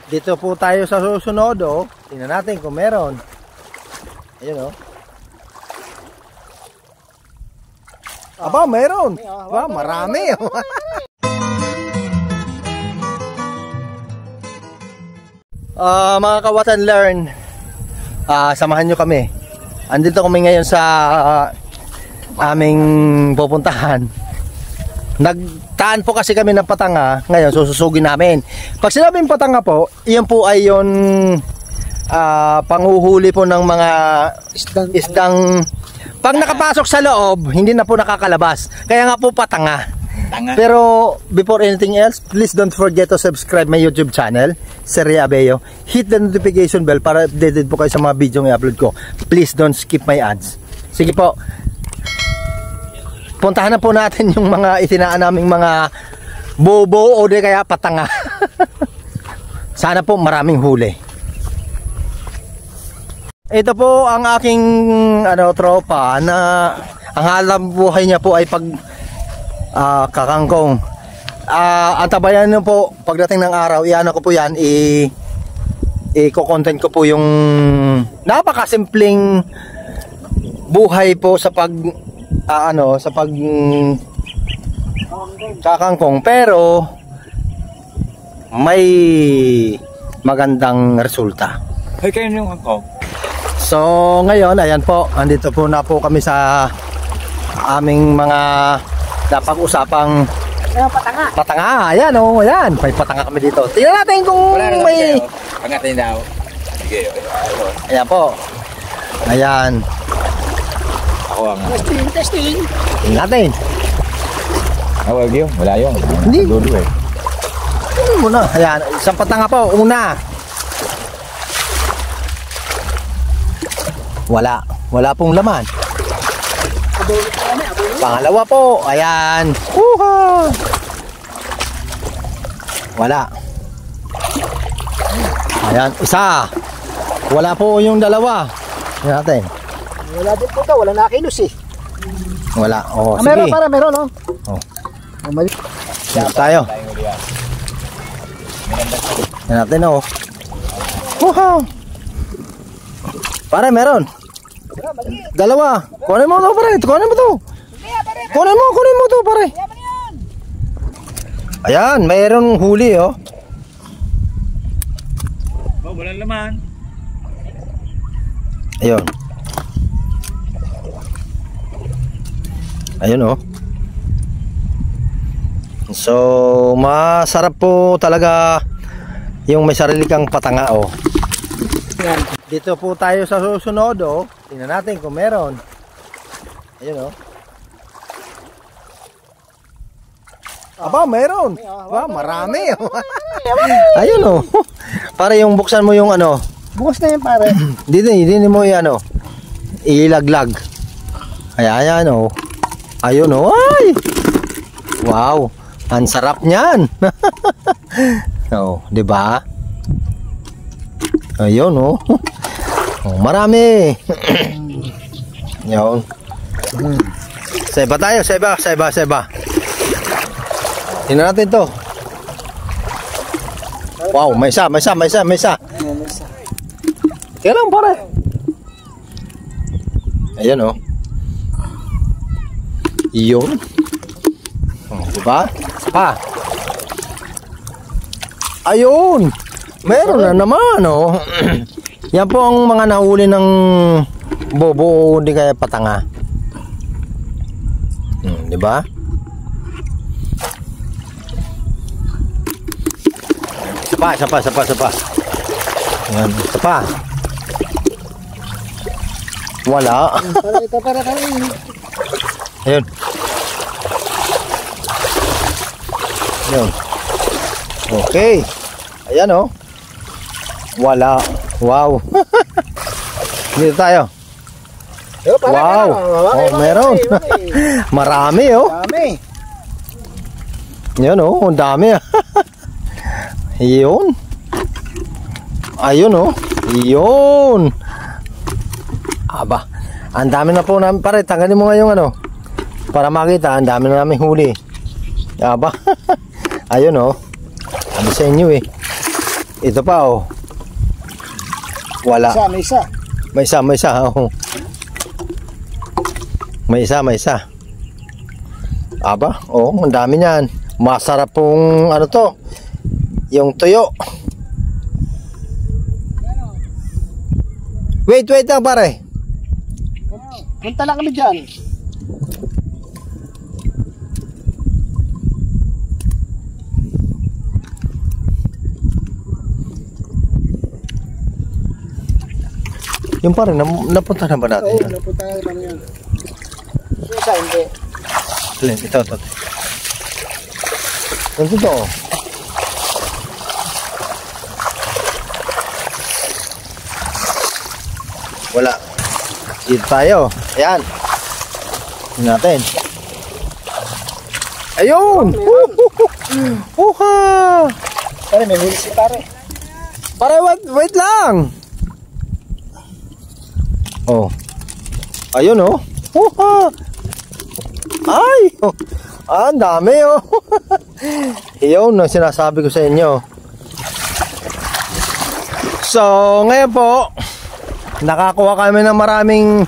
Dito po tayo sa susunod, oh. Tingnan natin kung meron. Ayun, oh. Aba, meron. Aba, marami. Mga Kawat and Learn, samahan nyo kami. Andito kami ngayon sa aming pupuntahan. Nagtaan po kasi kami ng patanga. Ngayon sususugin namin. Pag sinabing patanga po, iyan po ay yung panghuhuli po ng mga isdang pag nakapasok sa loob, hindi na po nakakalabas. Kaya nga po patanga. Pero before anything else, please don't forget to subscribe my YouTube channel, Sir Abeo. Hit the notification bell para updated po kayo sa mga video na i-upload ko. Please don't skip my ads. Sige po. Puntahan na po natin yung mga itinaan naming mga bobo o di kaya patanga. Sana po maraming huli. Ito po ang aking tropa na ang halang buhay niya po ay kakangkong. Antabayan nyo po pagdating ng araw, iano ko po yan, i-content ko po yung napakasimpleng buhay po sa kakangkong, pero may magandang resulta. Hey, kayo yung kangkong. So ngayon, ayan po, andito po na po kami sa aming mga napag-usapang patanga. Ayan o, ayan, may patanga kami dito. Tingnan natin kung may pangatin daw. Sige, ayan po. Ayan. Ako ang testing. Tingnan natin. wag yun, wala yun. Hindi. Dulo eh. Tingnan mo na. Ayan, isang patanga po. Una. Wala pong laman. Pangalawa po, ayan. Wala. Ayan, isa. Wala po yung dalawa. Tingnan natin. Wala din po daw, wala nakilos eh. Wala. Oh, sige. Meron, no? Oh. Dito tayo. Tingnan natin, oh. Pare, meron. Dalawa. Kunin mo to, pare. Kunin mo to. Kunin mo to, pare. Ayan, mayroong huli, oh. Walang laman. Ayun. Ayun, oh. So, masarap po talaga yung may sarili kang patanga, oh. Dito po tayo sa susunod, oh. Tingnan natin kung meron. Ayun, oh. Aba, meron. Aba, marami. Ayun, oh. Para yung buksan mo yung Bukas na yan, pare. Dito mo yung ilaglag. Ayan, oh. Ayun, oh. Ay! Wow. Ang sarap niyan. Oh, di ba? Ayun, oh. Oh, marami. Yun. Seba tayo, seba. Tingnan natin to. Wow, may isa. Kaya lang, pare. Ayan, oh. Yun. Oh, diba? Pa. Ayun. Meron na naman, oh. Yan po ang mga nahuli ng bobo o hindi kaya patanga. Diba? Isa pa. Yan, isa pa. Wala. Para Ayun. Ayun. Okay. Ayan, oh. Wala. Wow. Dito tayo. Wow. Oh, meron. Marami, oh. Marami. Yan, oh. Ang dami. Yun. Ayun, oh. Yun. Aba. Ang dami na po namin. Pare, tanggalin mo nga yung para makita. Ang dami na namin huli. Aba. Ayun, oh. Ano sa inyo, eh. Ito pa oh. Wala. Isa, may isa. May isa oh. May isa. Aba, oh, ang dami niyan. Masarap pong ano to. Yung tuyo. Wait lang pare. Punta lang kami dyan. Yung pare, napunta na ba natin? Oo, napunta lang yan. Isa, hindi. Alin, ito. Ito. Wala. Dito tayo. Ayan. Tingnan natin. Ayun! Uha! Pare, may huli si pare. Pare, wait lang! Oh. Ayun oh. Uha! Ay! Oh. Ah, ang dami oh. Yun ang sinasabi ko sa inyo. So, ngayon po, nakakuha kami ng maraming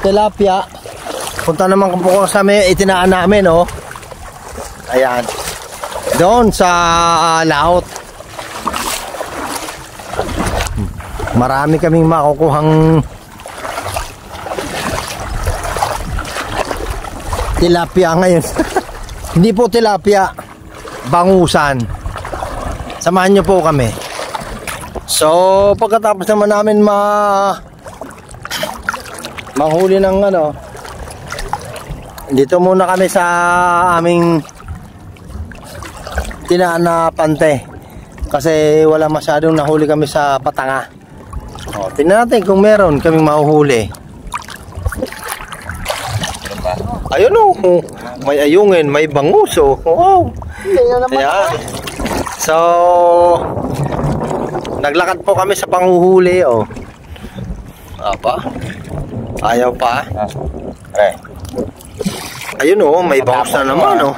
tilapia. Punta naman po sa may itinaan namin oh. Ayan. Doon sa laot. Marami kaming makukuhang tilapia ngayon. Hindi po tilapia, bangusan. Samahan nyo po kami. So, pagkatapos naman namin mahuli ng ano, dito muna kami sa aming tinaan na pante. Kasi wala masyadong nahuli kami sa patanga. O, tingnan natin kung meron kaming mahuhuli. Ayun oh, may ayungin, may bangus oh. Wow. Ayan. So, naglakad po kami sa panghuhuli oh. Apa? Ayaw pa. Ayun oh, may bangus na naman oh.